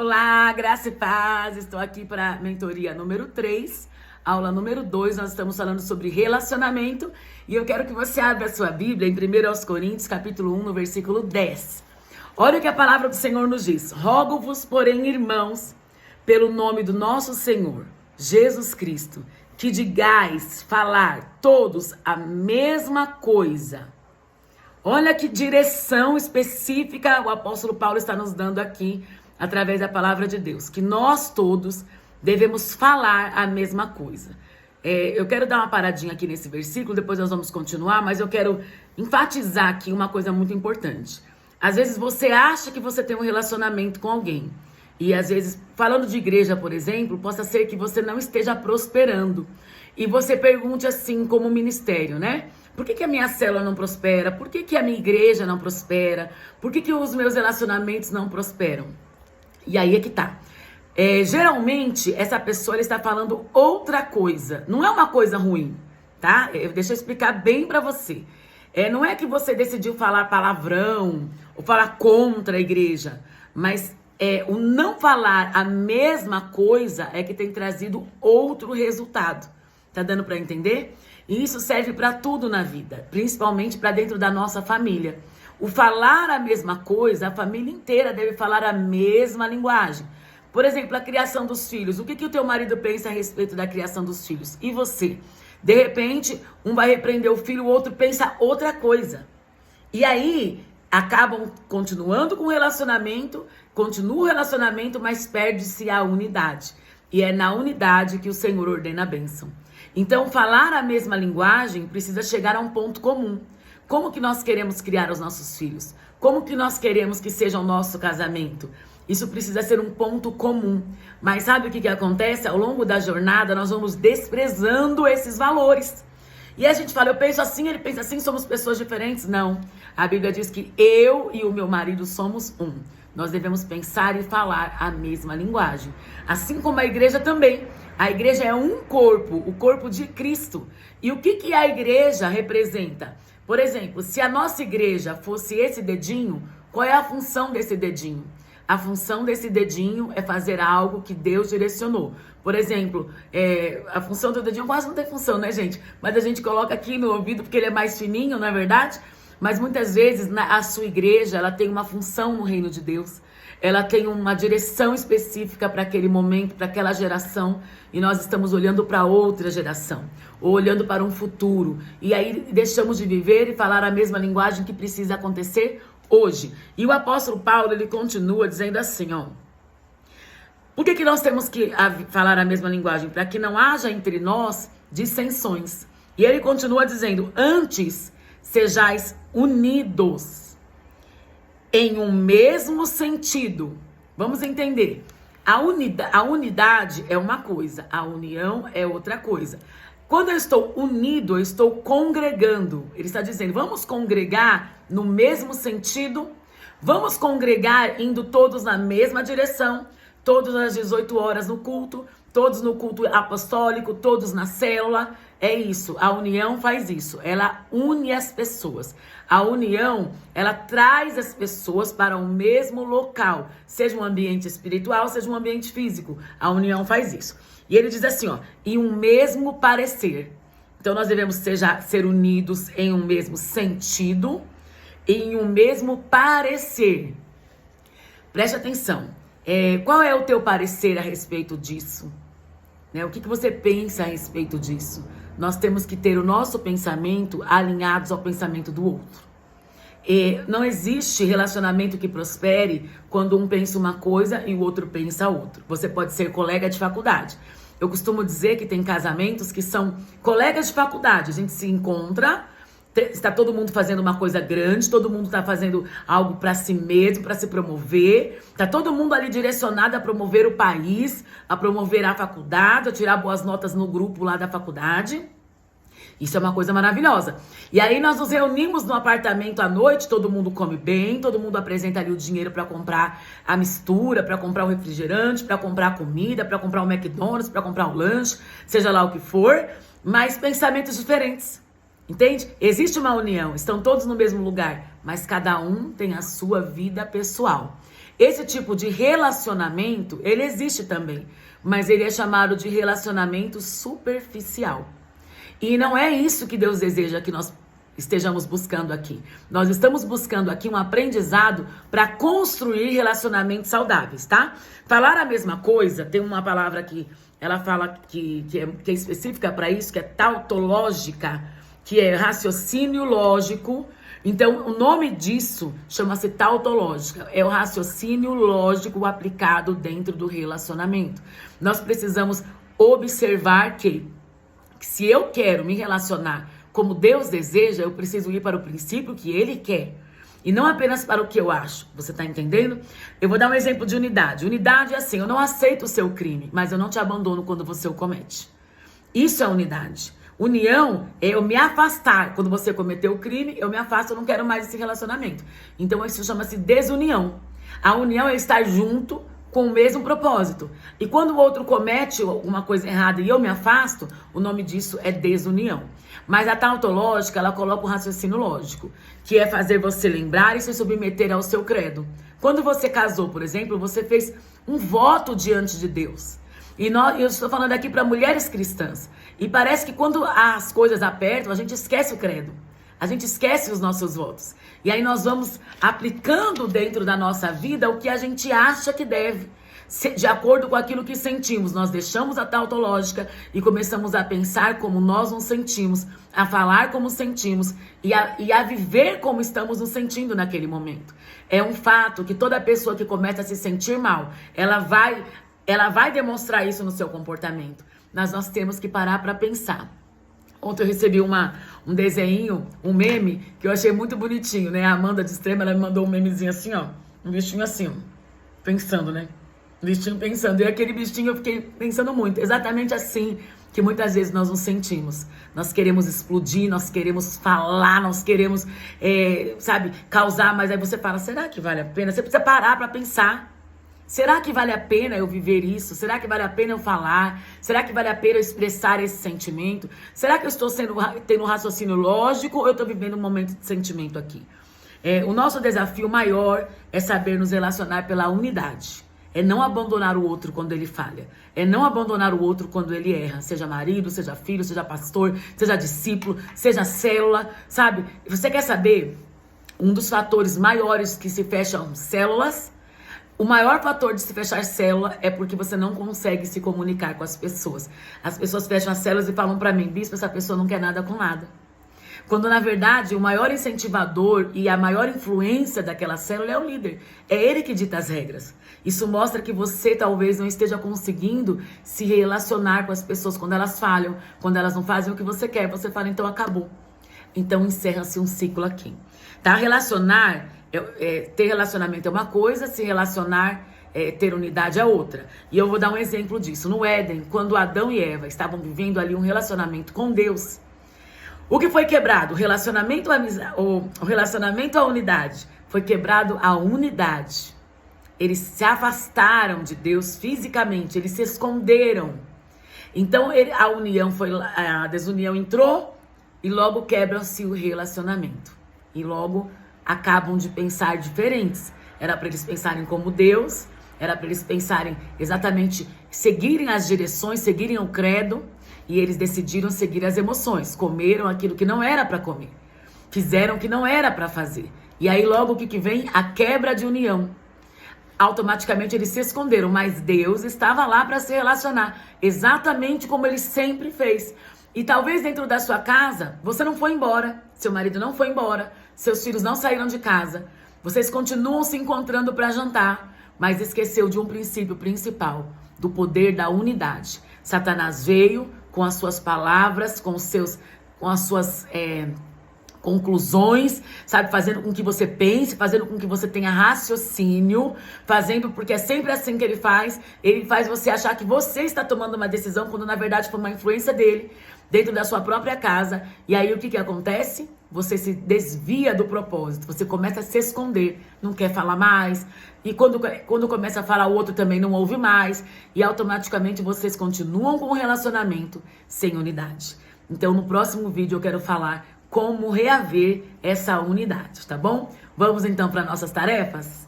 Olá, graça e paz. Estou aqui para a mentoria número 3, aula número 2. Nós estamos falando sobre relacionamento e eu quero que você abra a sua Bíblia em 1 Coríntios, capítulo 1, no versículo 10. Olha o que a palavra do Senhor nos diz. Rogo-vos, porém, irmãos, pelo nome do nosso Senhor, Jesus Cristo, que digais falar todos a mesma coisa. Olha que direção específica o apóstolo Paulo está nos dando aqui, através da palavra de Deus, que nós todos devemos falar a mesma coisa. Eu quero dar uma paradinha aqui nesse versículo, depois nós vamos continuar, mas eu quero enfatizar aqui uma coisa muito importante. Às vezes você acha que você tem um relacionamento com alguém, e às vezes, falando de igreja, por exemplo, possa ser que você não esteja prosperando, e você pergunte assim, como ministério, né? Por que a minha célula não prospera? Por que a minha igreja não prospera? Por que os meus relacionamentos não prosperam? E aí é que tá. Geralmente, essa pessoa está falando outra coisa. Não é uma coisa ruim, tá? Deixa eu explicar bem pra você. Não é que você decidiu falar palavrão ou falar contra a igreja, mas o não falar a mesma coisa é que tem trazido outro resultado. Tá dando pra entender? E isso serve para tudo na vida, principalmente para dentro da nossa família. O falar a mesma coisa, a família inteira deve falar a mesma linguagem. Por exemplo, a criação dos filhos. O que o teu marido pensa a respeito da criação dos filhos? E você? De repente, um vai repreender o filho, o outro pensa outra coisa. E aí, acabam continuando com o relacionamento, continua o relacionamento, mas perde-se a unidade. E é na unidade que o Senhor ordena a bênção. Então, falar a mesma linguagem precisa chegar a um ponto comum. Como que nós queremos criar os nossos filhos? Como que nós queremos que seja o nosso casamento? Isso precisa ser um ponto comum. Mas sabe o que acontece? Ao longo da jornada, nós vamos desprezando esses valores. E a gente fala, eu penso assim, ele pensa assim, somos pessoas diferentes? Não. A Bíblia diz que eu e o meu marido somos um. Nós devemos pensar e falar a mesma linguagem. Assim como a igreja também. A igreja é um corpo, o corpo de Cristo. E o que a igreja representa? Por exemplo, se a nossa igreja fosse esse dedinho, qual é a função desse dedinho? A função desse dedinho é fazer algo que Deus direcionou. Por exemplo, a função do dedinho quase não tem função, né, gente? Mas a gente coloca aqui no ouvido porque ele é mais fininho, não é verdade? Mas muitas vezes a sua igreja, ela tem uma função no reino de Deus. Ela tem uma direção específica para aquele momento, para aquela geração. E nós estamos olhando para outra geração. Ou olhando para um futuro. E aí deixamos de viver e falar a mesma linguagem que precisa acontecer hoje. E o apóstolo Paulo, ele continua dizendo assim, ó. Por que nós temos que falar a mesma linguagem? Para que não haja entre nós dissensões. E ele continua dizendo, antes sejais unidos em um mesmo sentido. Vamos entender. A unidade é uma coisa, a união é outra coisa. Quando eu estou unido, eu estou congregando. Ele está dizendo, vamos congregar no mesmo sentido, vamos congregar indo todos na mesma direção, todos às 18 horas no culto, todos no culto apostólico, todos na célula. É isso, a união faz isso, ela une as pessoas. A união, ela traz as pessoas para o mesmo local, seja um ambiente espiritual, seja um ambiente físico. A união faz isso. E ele diz assim, ó, e um mesmo parecer. Então nós devemos ser unidos em um mesmo sentido, em um mesmo parecer. Preste atenção, qual é o teu parecer a respeito disso? O que você pensa a respeito disso? Nós temos que ter o nosso pensamento alinhados ao pensamento do outro. Não existe relacionamento que prospere quando um pensa uma coisa e o outro pensa outra. Você pode ser colega de faculdade. Eu costumo dizer que tem casamentos que são colegas de faculdade. A gente se encontra, está todo mundo fazendo uma coisa grande, todo mundo está fazendo algo para si mesmo, para se promover. Está todo mundo ali direcionado a promover o país, a promover a faculdade, a tirar boas notas no grupo lá da faculdade. Isso é uma coisa maravilhosa. E aí nós nos reunimos no apartamento à noite, todo mundo come bem, todo mundo apresenta ali o dinheiro para comprar a mistura, para comprar o refrigerante, para comprar a comida, para comprar o McDonald's, para comprar o lanche, seja lá o que for, mas pensamentos diferentes. Entende? Existe uma união, estão todos no mesmo lugar, mas cada um tem a sua vida pessoal. Esse tipo de relacionamento, ele existe também, mas ele é chamado de relacionamento superficial. E não é isso que Deus deseja que nós estejamos buscando aqui. Nós estamos buscando aqui um aprendizado para construir relacionamentos saudáveis, tá? Falar a mesma coisa, tem uma palavra que ela fala que é específica para isso, que é tautológica, que é raciocínio lógico. Então, o nome disso chama-se tautológica. É o raciocínio lógico aplicado dentro do relacionamento. Nós precisamos observar que se eu quero me relacionar como Deus deseja, eu preciso ir para o princípio que Ele quer. E não apenas para o que eu acho. Você tá entendendo? Eu vou dar um exemplo de unidade. Unidade é assim, eu não aceito o seu crime, mas eu não te abandono quando você o comete. Isso é unidade. União é eu me afastar. Quando você cometeu o crime, eu me afasto, eu não quero mais esse relacionamento. Então isso chama-se desunião. A união é estar junto com o mesmo propósito. E quando o outro comete alguma coisa errada e eu me afasto, o nome disso é desunião. Mas a tautológica, ela coloca o raciocínio lógico, que é fazer você lembrar e se submeter ao seu credo. Quando você casou, por exemplo, você fez um voto diante de Deus. E eu estou falando aqui para mulheres cristãs. E parece que quando as coisas apertam, a gente esquece o credo. A gente esquece os nossos votos. E aí nós vamos aplicando dentro da nossa vida o que a gente acha que deve. De acordo com aquilo que sentimos, nós deixamos a tautológica e começamos a pensar como nós nos sentimos, a falar como sentimos e a viver como estamos nos sentindo naquele momento. É um fato que toda pessoa que começa a se sentir mal, ela vai demonstrar isso no seu comportamento. Mas nós temos que parar para pensar. Ontem eu recebi um desenho, um meme, que eu achei muito bonitinho, né? A Amanda de Extrema, ela me mandou um memezinho assim, ó. Um bichinho assim, ó. Pensando, né? Um bichinho pensando. E aquele bichinho eu fiquei pensando muito. Exatamente assim que muitas vezes nós nos sentimos. Nós queremos explodir, nós queremos falar, nós queremos, causar. Mas aí você fala, será que vale a pena? Você precisa parar para pensar. Será que vale a pena eu viver isso? Será que vale a pena eu falar? Será que vale a pena eu expressar esse sentimento? Será que eu estou tendo um raciocínio lógico ou eu estou vivendo um momento de sentimento aqui? O nosso desafio maior é saber nos relacionar pela unidade. É não abandonar o outro quando ele falha. É não abandonar o outro quando ele erra. Seja marido, seja filho, seja pastor, seja discípulo, seja célula, sabe? Você quer saber um dos fatores maiores que se fecham células? O maior fator de se fechar célula é porque você não consegue se comunicar com as pessoas. As pessoas fecham as células e falam pra mim, bispo, essa pessoa não quer nada com nada. Quando, na verdade, o maior incentivador e a maior influência daquela célula é o líder. É ele que dita as regras. Isso mostra que você talvez não esteja conseguindo se relacionar com as pessoas quando elas falham, quando elas não fazem o que você quer. Você fala, então acabou. Então encerra-se um ciclo aqui. Tá? Ter relacionamento é uma coisa, se relacionar, ter unidade é outra. E eu vou dar um exemplo disso. No Éden, quando Adão e Eva estavam vivendo ali um relacionamento com Deus, o que foi quebrado? O relacionamento à unidade. Foi quebrado a unidade. Eles se afastaram de Deus fisicamente, eles se esconderam. Então a desunião entrou e logo quebra-se o relacionamento. E logo acabam de pensar diferentes. Era para eles pensarem como Deus, era para eles pensarem exatamente, seguirem as direções, seguirem o credo, e eles decidiram seguir as emoções. Comeram aquilo que não era para comer. Fizeram o que não era para fazer. E aí logo o que vem? A quebra de união. Automaticamente eles se esconderam, mas Deus estava lá para se relacionar, exatamente como ele sempre fez. E talvez dentro da sua casa, você não foi embora, seu marido não foi embora, seus filhos não saíram de casa, vocês continuam se encontrando para jantar, mas esqueceu de um princípio principal, do poder da unidade. Satanás veio com as suas palavras, com as suas conclusões, sabe, fazendo com que você pense, fazendo com que você tenha raciocínio, porque é sempre assim que ele faz você achar que você está tomando uma decisão, quando na verdade foi uma influência dele, dentro da sua própria casa, e aí o que acontece? Você se desvia do propósito, você começa a se esconder, não quer falar mais, e quando começa a falar, o outro também não ouve mais, e automaticamente vocês continuam com o relacionamento sem unidade. Então no próximo vídeo eu quero falar como reaver essa unidade, tá bom? Vamos então para nossas tarefas?